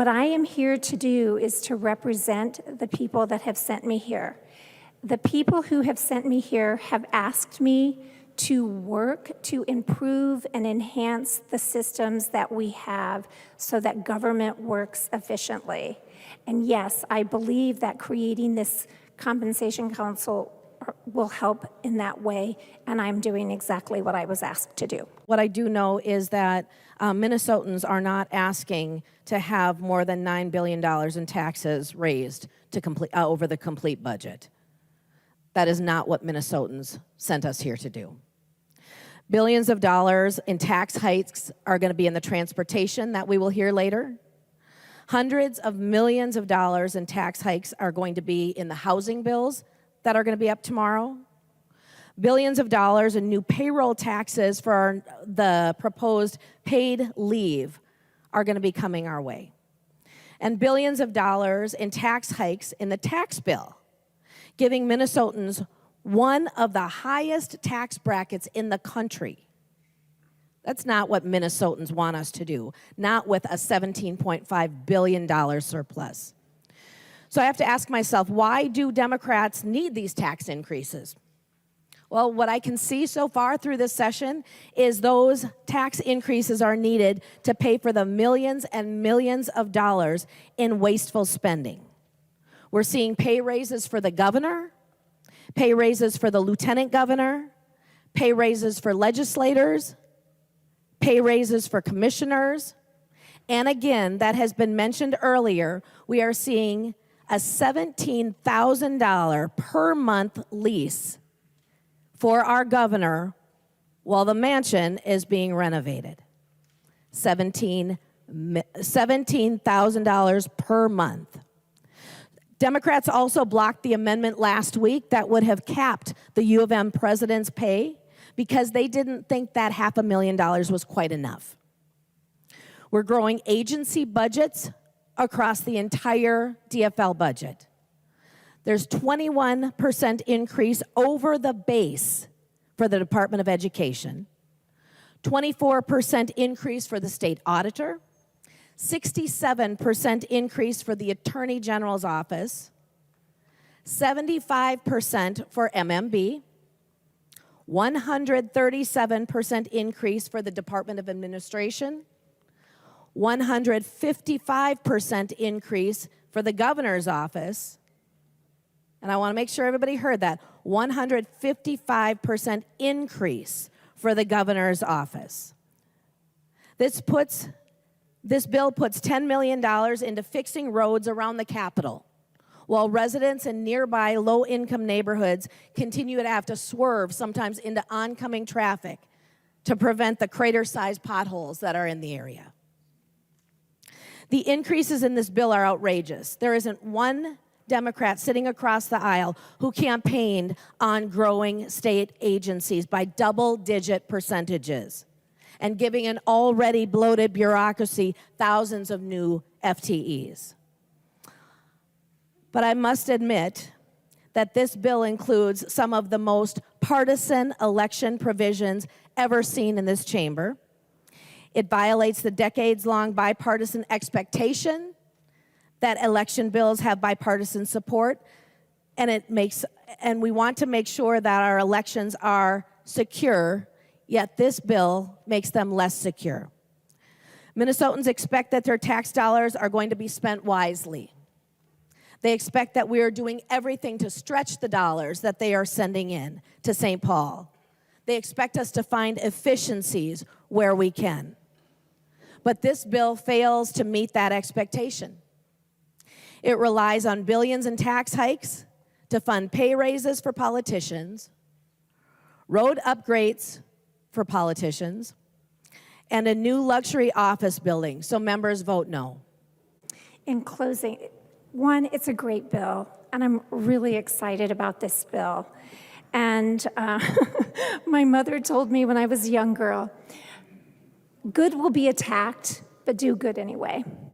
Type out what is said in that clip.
What I am here to do is to represent the people that have sent me here. The people who have sent me here have asked me to work to improve and enhance the systems that we have so that government works efficiently. And yes, I believe that creating this compensation council will help in that way, and I'm doing exactly what I was asked to do. What I do know is that Minnesotans are not asking to have more than $9 billion in taxes raised to over the complete budget. That is not what Minnesotans sent us here to do. Billions of dollars in tax hikes are going to be in the transportation that we will hear later. Hundreds of millions of dollars in tax hikes are going to be in the housing bills that are going to be up tomorrow. Billions of dollars in new payroll taxes for the proposed paid leave are going to be coming our way. And billions of dollars in tax hikes in the tax bill, giving Minnesotans one of the highest tax brackets in the country. That's not what Minnesotans want us to do, not with a $17.5 billion surplus. So I have to ask myself, why do Democrats need these tax increases? Well, what I can see so far through this session is those tax increases are needed to pay for the millions and millions of dollars in wasteful spending. We're seeing pay raises for the governor, pay raises for the lieutenant governor, pay raises for legislators, pay raises for commissioners, and again, that has been mentioned earlier, we are seeing a $17,000 per month lease for our governor while the mansion is being renovated. $17,000 per month. Democrats also blocked the amendment last week that would have capped the U of M president's pay because they didn't think that $500,000 was quite enough. We're growing agency budgets across the entire DFL budget. There's 21% increase over the base for the Department of Education, 24% increase for the state auditor, 67% increase for the Attorney General's office, 75% for MMB, 137% increase for the Department of Administration, 155% increase for the governor's office, and I want to make sure everybody heard that, 155% increase for the governor's office. This bill puts $10 million into fixing roads around the Capitol, while residents in nearby low-income neighborhoods continue to have to swerve sometimes into oncoming traffic to prevent the crater-sized potholes that are in the area. The increases in this bill are outrageous. There isn't one Democrat sitting across the aisle who campaigned on growing state agencies by double-digit percentages and giving an already bloated bureaucracy thousands of new FTEs. But I must admit that this bill includes some of the most partisan election provisions ever seen in this chamber. It violates the decades-long bipartisan expectation that election bills have bipartisan support, and we want to make sure that our elections are secure, yet this bill makes them less secure. Minnesotans expect that their tax dollars are going to be spent wisely. They expect that we are doing everything to stretch the dollars that they are sending in to St. Paul. They expect us to find efficiencies where we can. But this bill fails to meet that expectation. It relies on billions in tax hikes to fund pay raises for politicians, road upgrades for politicians, and a new luxury office building, so members vote no. In closing, one, it's a great bill, and I'm really excited about this bill. And my mother told me when I was a young girl, good will be attacked, but do good anyway.